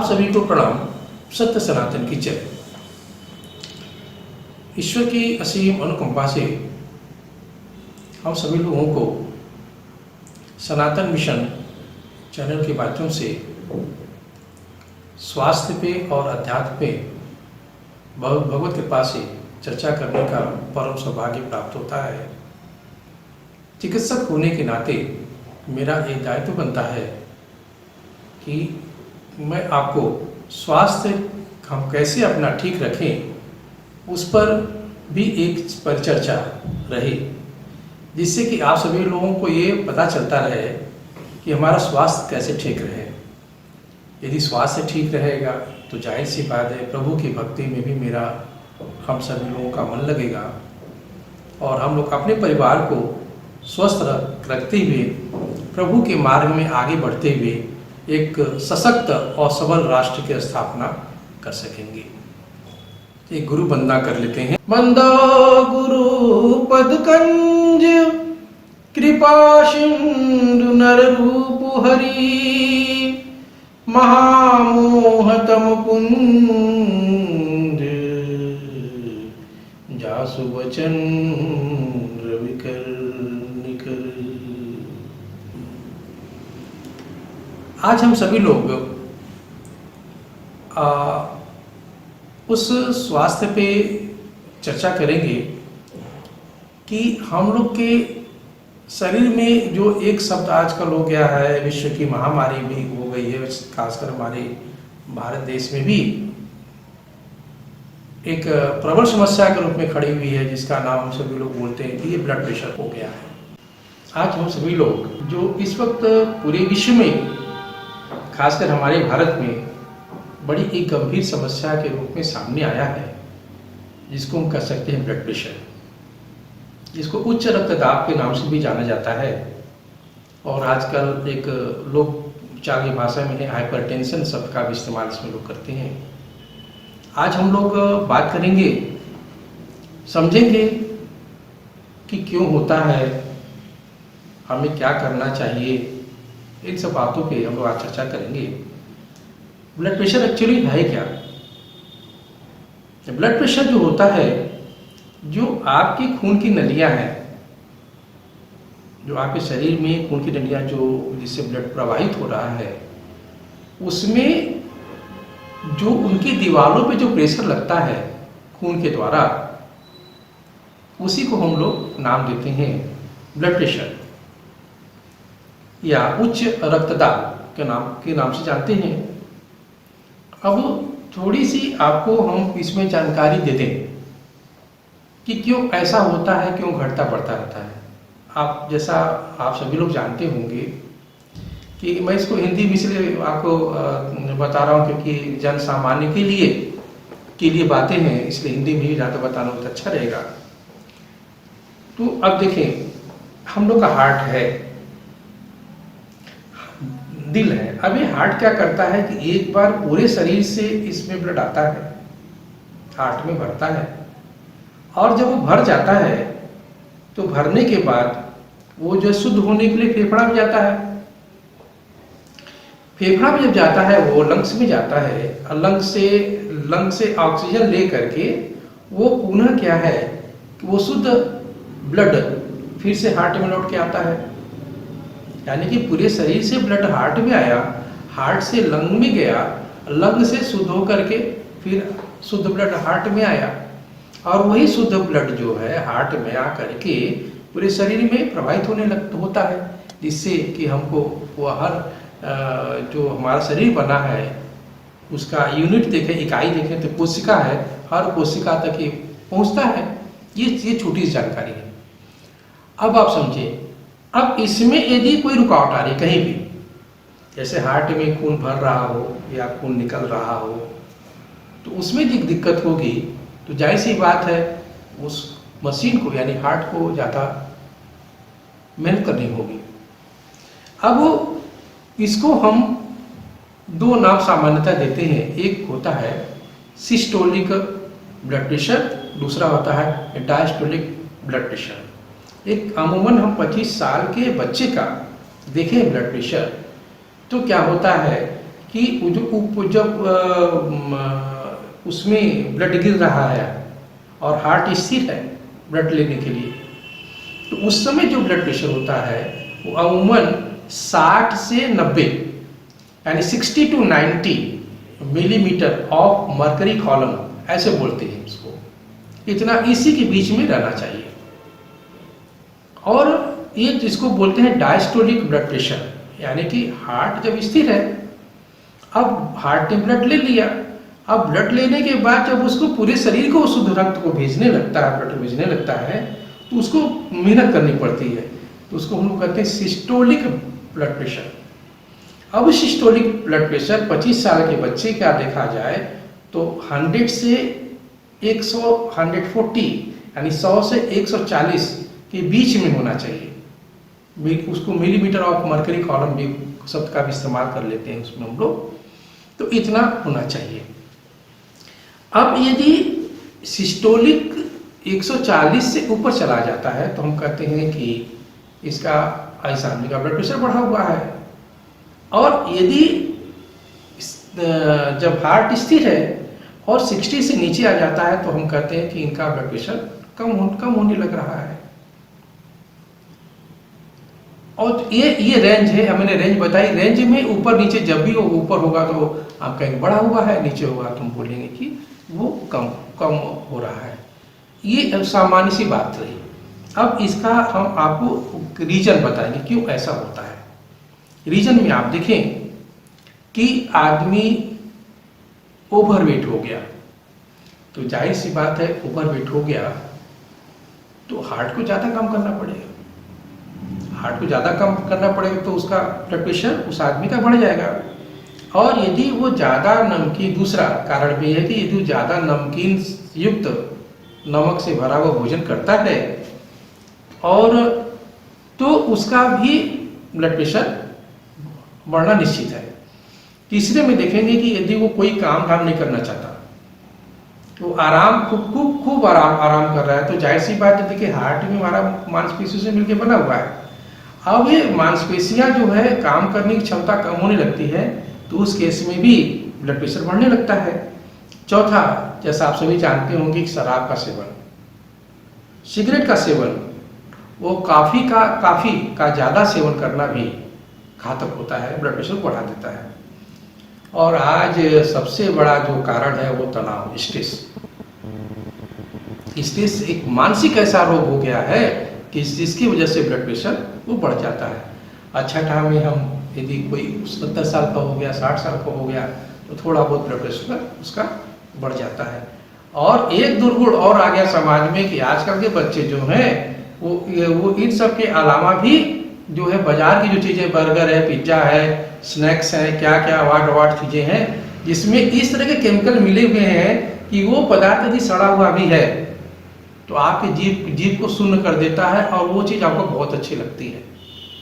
आप सभी को प्रणाम। सत्य सनातन की जय। ईश्वर की असीम अनुकंपा से हम सभी लोगों को सनातन मिशन चैनल के माध्यम से स्वास्थ्य पे और अध्यात्म पे भगवत कृपा से चर्चा करने का परम सौभाग्य प्राप्त होता है। चिकित्सक होने के नाते मेरा एक दायित्व बनता है कि मैं आपको स्वास्थ्य हम कैसे अपना ठीक रखें उस पर भी एक परिचर्चा रहे, जिससे कि आप सभी लोगों को ये पता चलता रहे कि हमारा स्वास्थ्य कैसे ठीक रहे। यदि स्वास्थ्य ठीक रहेगा तो जाहिर सी बात है प्रभु की भक्ति में भी मेरा हम सभी लोगों का मन लगेगा और हम लोग अपने परिवार को स्वस्थ रखते हुए प्रभु के मार्ग में आगे बढ़ते हुए एक सशक्त और सबल राष्ट्र की स्थापना कर सकेंगे। एक गुरु वंदना कर लेते हैं। वंदो गुरु पदकंज कृपा सिंधु नर रूप हरि महामोहतम कुंज जासु वचन रविकर निकर। आज हम सभी लोग उस स्वास्थ्य पे चर्चा करेंगे कि हम लोग के शरीर में जो एक शब्द आजकल हो गया है, विश्व की महामारी भी हो गई है, खासकर हमारे भारत देश में भी एक प्रबल समस्या के रूप में खड़ी हुई है, जिसका नाम हम सभी लोग बोलते हैं कि ये ब्लड प्रेशर हो गया है। आज हम सभी लोग जो इस वक्त पूरे विश्व में खासकर हमारे भारत में बड़ी एक गंभीर समस्या के रूप में सामने आया है, जिसको हम कह सकते हैं ब्लड प्रेशर, जिसको उच्च रक्तदाब के नाम से भी जाना जाता है और आजकल एक लोग चाली भाषा में हाइपरटेंशन शब्द का भी इस्तेमाल इसमें लोग करते हैं। आज हम लोग बात करेंगे, समझेंगे कि क्यों होता है, हमें क्या करना चाहिए, इन सब बातों पे हम लोग आज चर्चा करेंगे। ब्लड प्रेशर एक्चुअली है क्या? ब्लड प्रेशर जो होता है, जो आपकी खून की नलियां हैं, जो आपके शरीर में खून की नलियां जो जिससे ब्लड प्रवाहित हो रहा है, उसमें जो उनकी दीवारों पे जो प्रेशर लगता है खून के द्वारा, उसी को हम लोग नाम देते हैं ब्लड प्रेशर या उच्च रक्तदाब के नाम से जानते हैं। अब थोड़ी सी आपको हम इसमें जानकारी दे दें कि क्यों ऐसा होता है, क्यों घटता बढ़ता रहता है। आप जैसा आप सभी लोग जानते होंगे कि मैं इसको हिंदी में इसलिए आपको बता रहा हूँ क्योंकि जन सामान्य के लिए बातें हैं, इसलिए हिंदी में ही ज़्यादा बताना बहुत अच्छा रहेगा। तो अब देखें, हम लोग का हार्ट है, दिल है। अब ये हार्ट क्या करता है कि एक बार पूरे शरीर से इसमें ब्लड आता है, हार्ट में भरता है, और जब वो भर जाता है तो भरने के बाद वो जो शुद्ध होने के लिए फेफड़ा में जाता है। फेफड़ा में जब जाता है वो लंग्स में जाता है, और लंग से ऑक्सीजन ले करके वो पुनः क्या है कि वो शुद्ध ब्लड फिर से हार्ट में लौट के आता है। यानी कि पूरे शरीर से ब्लड हार्ट में आया, हार्ट से लंग में गया, लंग से शुद्ध होकर के फिर शुद्ध ब्लड हार्ट में आया, और वही शुद्ध ब्लड जो है हार्ट में आकर के पूरे शरीर में प्रवाहित होता है, जिससे कि हमको वो हर जो हमारा शरीर बना है उसका यूनिट देखें, इकाई देखें तो कोशिका है, हर कोशिका तक ये पहुंचता है। ये छोटी सी जानकारी है। अब आप समझिए, अब इसमें यदि कोई रुकावट आ रही कहीं भी, जैसे हार्ट में खून भर रहा हो या खून निकल रहा हो, तो उसमें दिक्कत होगी, तो जाहिर सी बात है उस मशीन को यानी हार्ट को ज़्यादा मेहनत करनी होगी। अब इसको हम दो नाम सामान्यतः देते हैं। एक होता है सिस्टोलिक ब्लड प्रेशर, दूसरा होता है डायस्टोलिक ब्लड प्रेशर। एक अमूमन हम 25 साल के बच्चे का देखें ब्लड प्रेशर, तो क्या होता है कि जब उसमें ब्लड गिर रहा है और हार्ट स्थिर है ब्लड लेने के लिए, तो उस समय जो ब्लड प्रेशर होता है वो अमूमन 60 से 90 यानी 60 to 90 millimetre of mercury column ऐसे बोलते हैं इसको, इतना इसी के बीच में रहना चाहिए। और ये जिसको बोलते हैं डायस्टोलिक ब्लड प्रेशर, यानी कि हार्ट जब स्थिर है, अब हार्ट ने ब्लड ले लिया, अब ब्लड लेने के बाद जब उसको पूरे शरीर को शुद्ध रक्त को भेजने लगता है, ब्लड भेजने लगता है, तो उसको मेहनत करनी पड़ती है, तो उसको हम लोग कहते हैं सिस्टोलिक ब्लड प्रेशर। अब सिस्टोलिक ब्लड प्रेशर 25 साल के बच्चे का देखा जाए तो 100 से 140 यानी 100 से 140 के बीच में होना चाहिए। उसको मिलीमीटर ऑफ मरकरी कॉलम भी शब्द का भी इस्तेमाल कर लेते हैं उसमें हम लोग, तो इतना होना चाहिए। अब यदि सिस्टोलिक 140 से ऊपर चला जाता है तो हम कहते हैं कि इसका इस आदमी का ब्लड प्रेशर बढ़ा हुआ है। और यदि जब हार्ट स्थिर है और 60 से नीचे आ जाता है तो हम कहते हैं कि इनका ब्लड प्रेशर कम होने लग रहा है। और ये रेंज है, मैंने रेंज बताई, रेंज में ऊपर नीचे जब भी वो ऊपर होगा तो आप कहेंगे बढ़ा हुआ है, नीचे होगा तो हम बोलेंगे कि वो कम हो रहा है। ये सामान्य सी बात रही। अब इसका हम आपको रीजन बताएंगे क्यों ऐसा होता है। रीजन में आप देखें कि आदमी ओवरवेट हो गया, तो जाहिर सी बात है ओवरवेट हो गया तो हार्ट को ज़्यादा काम करना पड़ेगा। हार्ट को ज़्यादा काम करना पड़ेगा तो उसका ब्लड प्रेशर उस आदमी का बढ़ जाएगा। और यदि वो ज़्यादा नमकीन, दूसरा कारण भी है कि यदि वो ज़्यादा नमकीन युक्त नमक से भरा हुआ भोजन करता है और तो उसका भी ब्लड प्रेशर बढ़ना निश्चित है। तीसरे में देखेंगे कि यदि वो कोई काम धाम नहीं करना चाहता, तो आराम खूब आराम कर रहा है, तो जाहिर सी बात है देखिए हार्ट में हमारा मांसपेशियों से मिलकर बना हुआ है। अब ये मांसपेशियां जो है काम करने की क्षमता कम होने लगती है, तो उस केस में भी ब्लड प्रेशर बढ़ने लगता है। चौथा, जैसा आप सभी जानते होंगे कि शराब का सेवन, सिगरेट का सेवन, वो काफ़ी का ज़्यादा सेवन करना भी घातक होता है, ब्लड प्रेशर बढ़ा देता है। और आज सबसे बड़ा जो कारण है वो तनाव, स्ट्रेस। स्ट्रेस एक मानसिक ऐसा रोग हो गया है कि जिसकी वजह से ब्लड प्रेशर वो बढ़ जाता है। अच्छा टाइम में हम यदि कोई 70 साल का हो गया, 60 साल का हो गया, तो थोड़ा बहुत ब्लड प्रेशर उसका बढ़ जाता है। और एक दुर्गुण और आ गया समाज में कि आजकल के बच्चे जो हैं वो इन सब के अलावा भी जो है बाजार की जो चीज़ें, बर्गर है, पिज्ज़ा है, स्नैक्स है, क्या क्या वाट चीज़ें हैं, जिसमें इस तरह के केमिकल मिले हुए हैं कि वो पदार्थ यदि सड़ा हुआ भी है तो आपके जीभ को शून्य कर देता है और वो चीज़ आपको बहुत अच्छी लगती है।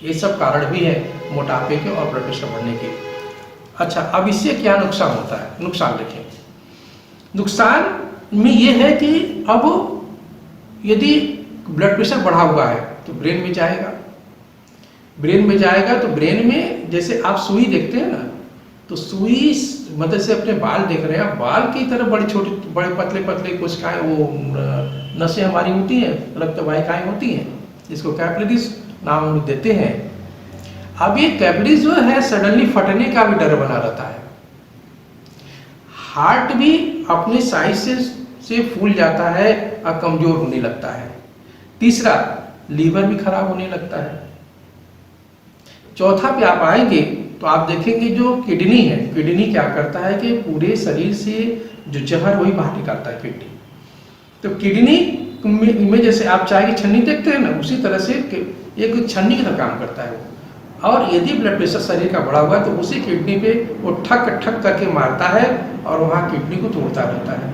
ये सब कारण भी है मोटापे के और ब्लड प्रेशर बढ़ने के। अच्छा, अब इससे क्या नुकसान होता है? नुकसान देखें। नुकसान में ये है कि अब यदि ब्लड प्रेशर बढ़ा हुआ है तो ब्रेन में जाएगा। ब्रेन में जाएगा तो ब्रेन में, जैसे आप सुई देखते हैं ना, तो सुई मतलब से अपने बाल देख रहे हैं, बाल की तरह बड़े पतले कोशिकाएं, वो नसें हमारी होती हैं, रक्त वाहिकाएं होती हैं, जिसको कैपिलरीज नाम हम देते हैं। अब ये कैपिलरीज जो है सडनली फटने का भी डर बना रहता है। हार्ट भी अपने साइज से फूल जाता है और कमजोर होने लगता है। तीसरा, लीवर भी खराब होने लगता है। चौथा पे आप आएंगे तो आप देखेंगे जो किडनी है, किडनी क्या करता है कि पूरे शरीर से जो जहर वही बाहर निकालता है किडनी। तो किडनी में जैसे आप चाय की छन्नी देखते हैं ना, उसी तरह से एक छन्नी की तरह काम करता है वो। और यदि ब्लड प्रेशर शरीर का बढ़ा हुआ है तो उसी किडनी पे वो ठक करके मारता है और वहाँ किडनी को तोड़ता रहता है।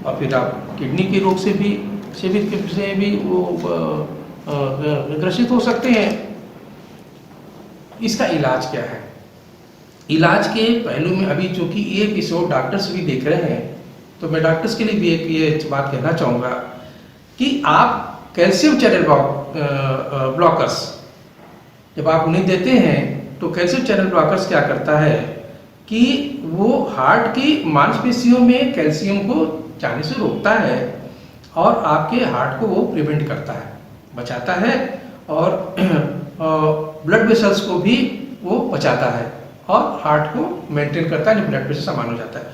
और फिर आप किडनी के रोग से भी वो ग्रसित हो सकते हैं। इसका इलाज क्या है? इलाज के पहलू में अभी चूंकि ये एपिसोड डॉक्टर्स भी देख रहे हैं, तो मैं डॉक्टर्स के लिए भी एक ये बात कहना चाहूँगा कि आप कैल्शियम चैनल ब्लॉकर्स जब आप उन्हें देते हैं तो कैल्शियम चैनल ब्लॉकर्स क्या करता है कि वो हार्ट की मांसपेशियों में कैल्शियम को जाने से रोकता है और आपके हार्ट को वो प्रिवेंट करता है, बचाता है, और ब्लड वेसल्स को भी वो बचाता है और हार्ट को मेंटेन करता है, ब्लड प्रेशर सामान हो जाता है।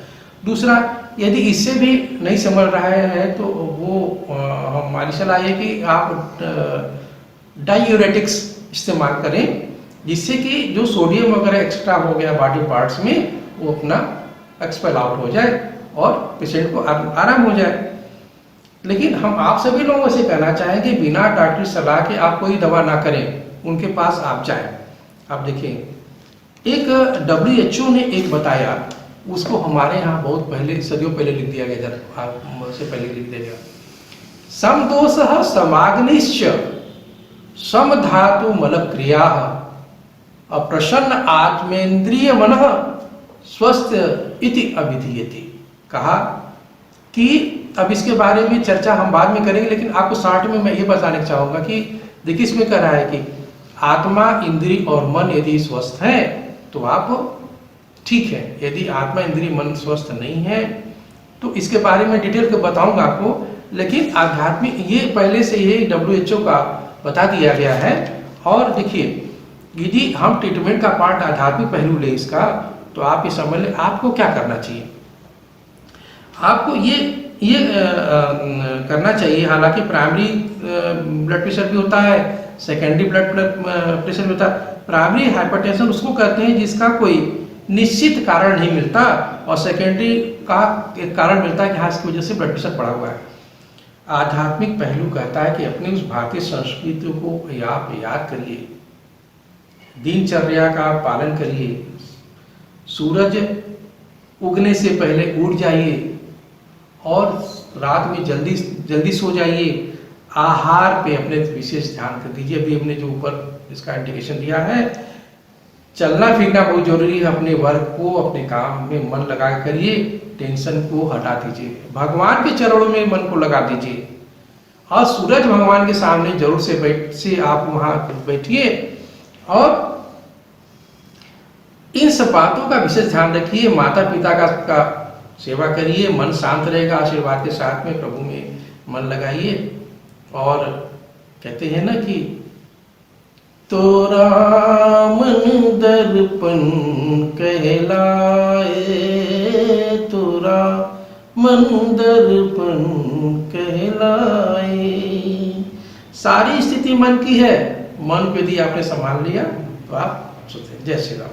दूसरा, यदि इससे भी नहीं समझ रहा है तो वो हमारी सलाह है कि आप डायूरेटिक्स इस्तेमाल करें, जिससे कि जो सोडियम वगैरह एक्स्ट्रा हो गया बॉडी पार्ट्स में वो अपना एक्सपेल आउट हो जाए और पेशेंट को आराम हो जाए। लेकिन हम आप सभी लोगों से कहना चाहेंगे बिना डॉक्टरी सलाह के आप कोई दवा ना करें, उनके पास आप जाएं। आप देखिए, एक WHO ने एक बताया, उसको हमारे यहाँ बहुत पहले, सदियों पहले लिख दिया गया, से पहले लिख दिया गया, समदोषः समाग्निश्च समधातु मल क्रिया अप्रसन्न आत्मेन्द्रिय मनः स्वस्थ इति अभिधीयते। कहा कि अब इसके बारे में चर्चा हम बाद में करेंगे, लेकिन आपको शॉर्ट में मैं ये बताना चाहूंगा कि देखिए, इसमें कह रहा है कि आत्मा, इंद्रिय और मन यदि स्वस्थ है तो आप ठीक है, यदि आत्मा, इंद्रिय, मन स्वस्थ नहीं है तो इसके बारे में डिटेल के बताऊंगा आपको। लेकिन आध्यात्मिक, ये पहले से ये WHO का बता दिया गया है। और देखिए, यदि हम ट्रीटमेंट का पार्ट आध्यात्मिक पहलू ले इसका, तो आप ये समझ लें आपको क्या करना चाहिए। आपको ये करना चाहिए, हालांकि प्राइमरी ब्लड प्रेशर भी होता है, सेकेंडरी ब्लड प्रेशर भी होता है। प्राइमरी हाइपरटेंशन उसको कहते हैं जिसका कोई निश्चित कारण नहीं मिलता, और सेकेंडरी का एक कारण मिलता है कि हाँ, इसकी वजह से ब्लड प्रेशर बढ़ा हुआ है। आध्यात्मिक पहलू कहता है कि अपनी उस भारतीय संस्कृति को आप याद करिए, दिनचर्या का पालन करिए, सूरज उगने से पहले उठ जाइए और रात में जल्दी सो जाइए। आहार पे अपने विशेष ध्यान कर दीजिए। अभी हमने जो ऊपर इसका इंडिकेशन दिया है, चलना फिरना बहुत जरूरी है। अपने वर्क को, अपने काम में मन लगा करिए, टेंशन को हटा दीजिए, भगवान के चरणों में मन को लगा दीजिए, और सूरज भगवान के सामने जरूर से आप वहां बैठिए और इन सब बातों का विशेष ध्यान रखिए। माता पिता का सेवा करिए, मन शांत रहेगा, आशीर्वाद के साथ में प्रभु में मन लगाइए। और कहते हैं ना कि तोरा मन दर्पण कहलाए, तोरा मन दर्पण कहलाए। सारी स्थिति मन की है, मन को यदि आपने संभाल लिया तो आप सुधरे। जय श्री राम।